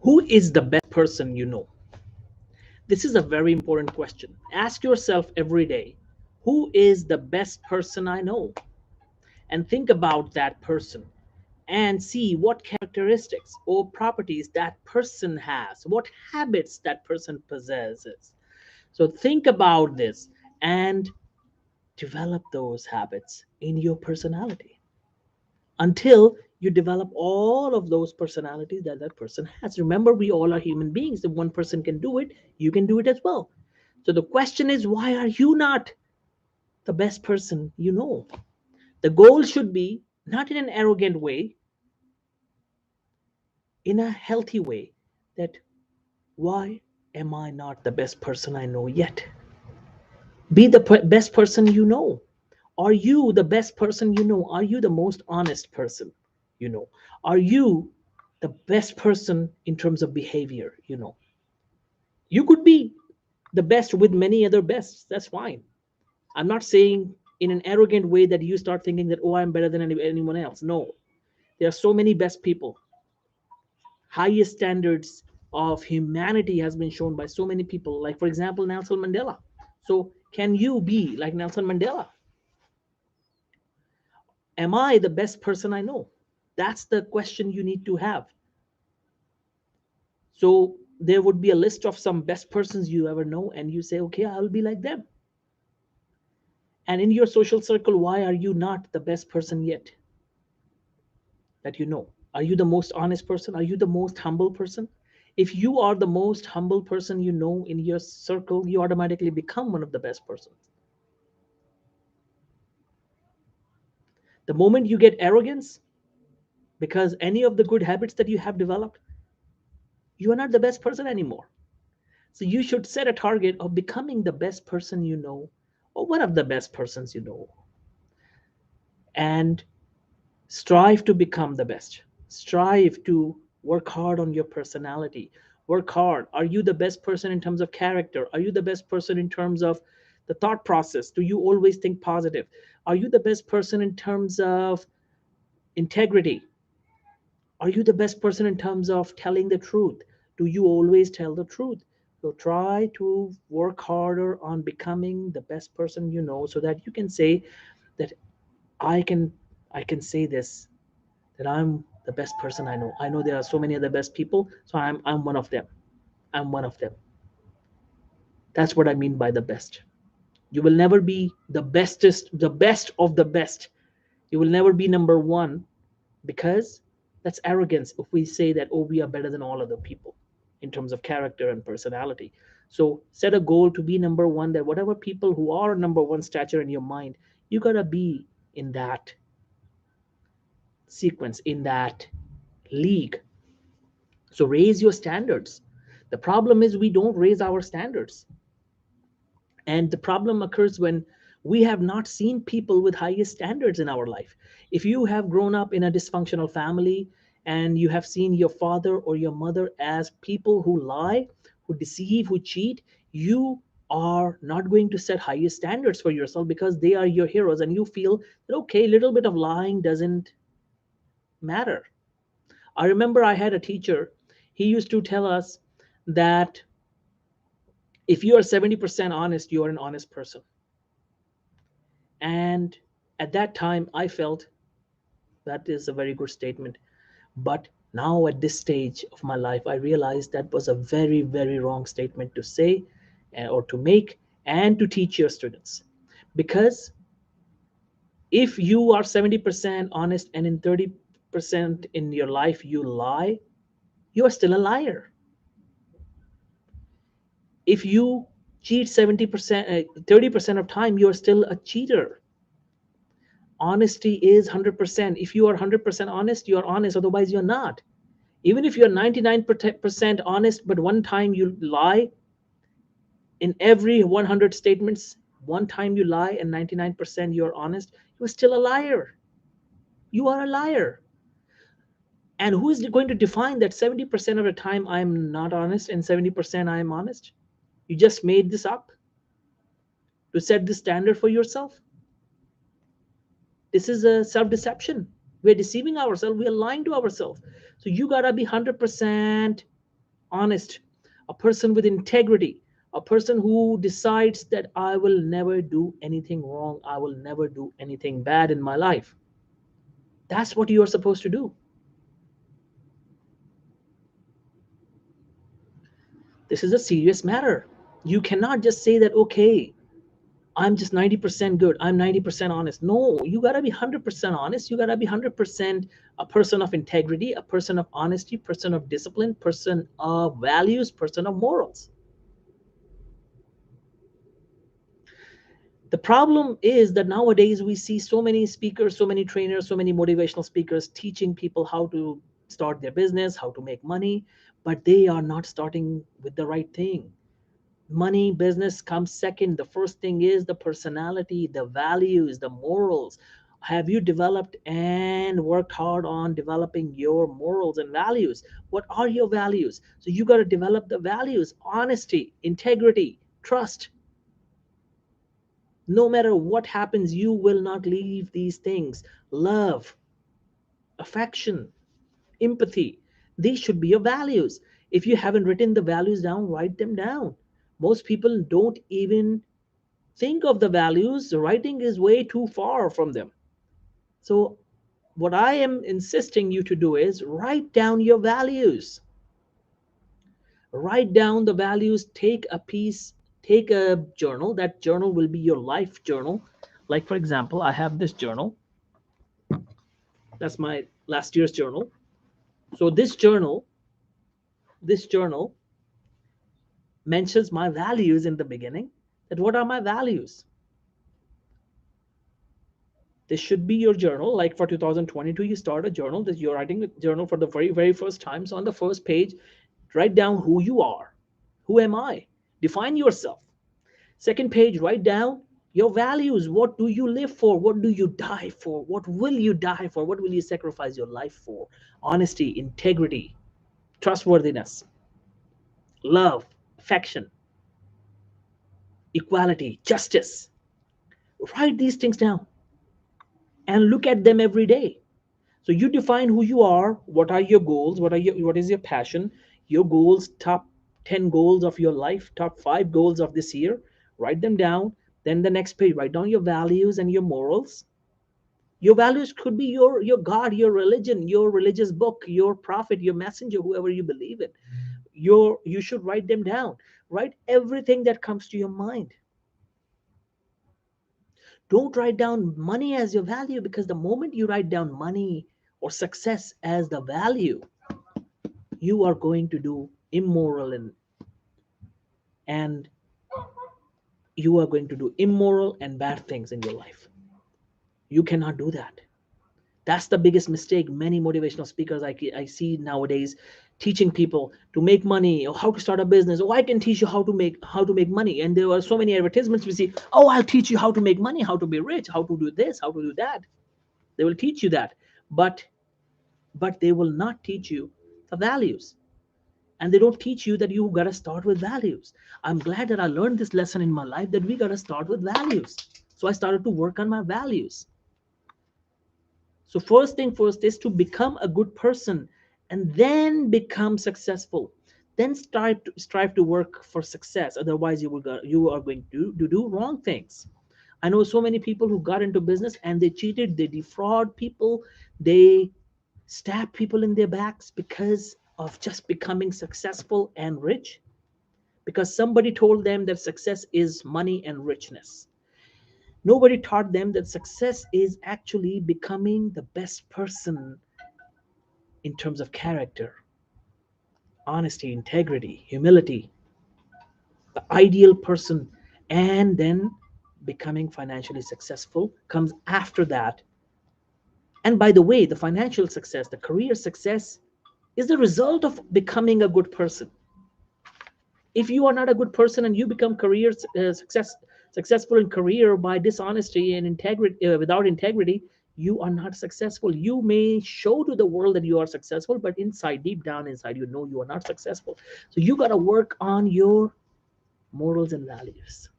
Who is the best person you know? This is a very important question. Ask yourself every day, who is the best person I know? And think about that person and see what characteristics or properties that person has, what habits that person possesses. So think about this and develop those habits in your personality until you develop all of those personalities that that person has. Remember, we all are human beings. If one person can do it, you can do it as well. So the question is, why are you not the best person you know? The goal should be not in an arrogant way, in a healthy way, that why am I not the best person I know yet? Be the best person you know. Are you the best person you know? Are you the most honest person you know? Are you the best person in terms of behavior you know? You could be the best with many other bests. That's fine. I'm not saying in an arrogant way that you start thinking that, oh, I'm better than anyone else. No. There are so many best people. Highest standards of humanity has been shown by so many people, like, for example, Nelson Mandela. So, can you be like Nelson Mandela? Am I the best person I know? That's the question you need to have. So there would be a list of some best persons you ever know, and you say, okay, I'll be like them. And in your social circle, why are you not the best person yet that you know? Are you the most honest person? Are you the most humble person? If you are the most humble person you know in your circle, you automatically become one of the best persons. The moment you get arrogance, because any of the good habits that you have developed, you are not the best person anymore. So you should set a target of becoming the best person you know, or one of the best persons you know, and strive to become the best. Strive to work hard on your personality. Work hard. Are you the best person in terms of character? Are you the best person in terms of the thought process? Do you always think positive? Are you the best person in terms of integrity? Are you the best person in terms of telling the truth? Do you always tell the truth? So try to work harder on becoming the best person you know, so that you can say that I can I can say this, that I'm the best person I know. I know there are so many other best people, so I'm one of them. I'm one of them. That's what I mean by the best. You will never be the bestest, the best of the best. You will never be number one, because that's arrogance if we say that, oh, we are better than all other people in terms of character and personality. So set a goal to be number one, that whatever people who are number one stature in your mind, you gotta be in that sequence, in that league. So raise your standards. The problem is we don't raise our standards. And the problem occurs when we have not seen people with highest standards in our life. If you have grown up in a dysfunctional family and you have seen your father or your mother as people who lie, who deceive, who cheat, you are not going to set highest standards for yourself, because they are your heroes, and you feel that, okay, a little bit of lying doesn't matter. I remember I had a teacher. He used to tell us that if you are 70% honest, you are an honest person. And at that time, I felt that is a very good statement. But now, at this stage of my life, I realized that was a very, very wrong statement to say, or to make, and to teach your students. Because if you are 70% honest and in 30% in your life you lie, you are still a liar. If you cheat 70%, 30% of time, you are still a cheater. Honesty is 100%. If you are 100% honest, you are honest, otherwise you're not. Even if you're 99% honest, but one time you lie, in every 100 statements, one time you lie and 99% you're honest, you're still a liar. You are a liar. And who is going to define that 70% of the time I'm not honest and 70% I'm honest? You just made this up to set the standard for yourself. This is a self-deception. We're deceiving ourselves. We are lying to ourselves. So you gotta be 100% honest, a person with integrity, a person who decides that I will never do anything wrong, I will never do anything bad in my life. That's what you are supposed to do. This is a serious matter. You cannot just say that, okay, I'm just 90% good, I'm 90% honest. No, you got to be 100% honest. You got to be 100% a person of integrity, a person of honesty, person of discipline, person of values, person of morals. The problem is that nowadays we see so many speakers, so many trainers, so many motivational speakers teaching people how to start their business, how to make money, but they are not starting with the right thing. Money, business comes second. The first thing is the personality, the values, the morals. Have you developed and worked hard on developing your morals and values? What are your values? So you got to develop the values: honesty, integrity, trust. No matter what happens, you will not leave these things. Love, affection, empathy, these should be your values. If you haven't written the values down, write them down. Most people don't even think of the values. The writing is way too far from them. So what I am insisting you to do is write down your values. Write down the values. Take a piece, take a journal. That journal will be your life journal. Like, for example, I have this journal. That's my last year's journal. So this journal mentions my values in the beginning. That what are my values? This should be your journal. Like for 2022, you start a journal that you're writing a journal for the very, very first time. So on the first page, write down who you are. Who am I? Define yourself. Second page, write down your values. What do you live for? What do you die for? What will you die for? What will you sacrifice your life for? Honesty, integrity, trustworthiness, love, affection, equality, justice. Write these things down and look at them every day. So you define who you are, what are your goals, what is your passion, your goals, top 10 goals of your life, top 5 goals of this year. Write them down. Then the next page, write down your values and your morals. Your values could be your God, your religion, your religious book, your prophet, your messenger, whoever you believe in. You should write them down. Write everything that comes to your mind. Don't write down money as your value, because the moment you write down money or success as the value, you are going to do immoral and you are going to do immoral and bad things in your life. You cannot do that. That's the biggest mistake many motivational speakers I see nowadays teaching people to make money or how to start a business. Oh, I can teach you how to make money. And there are so many advertisements we see. Oh, I'll teach you how to make money, how to be rich, how to do this, how to do that. They will teach you that, but they will not teach you the values. And they don't teach you that you got to start with values. I'm glad that I learned this lesson in my life, that we got to start with values. So I started to work on my values. So first thing first is to become a good person and then become successful. Then strive to work for success. Otherwise, you are going to do wrong things. I know so many people who got into business and they cheated, they defraud people, they stab people in their backs because of just becoming successful and rich, because somebody told them that success is money and richness. Nobody taught them that success is actually becoming the best person in terms of character, honesty, integrity, humility, the ideal person, and then becoming financially successful comes after that. And by the way, the financial success, the career success is the result of becoming a good person. If you are not a good person and you become successful in career by dishonesty and integrity, without integrity, you are not successful. You may show to the world that you are successful, but inside, deep down inside, you know you are not successful. So you got to work on your morals and values.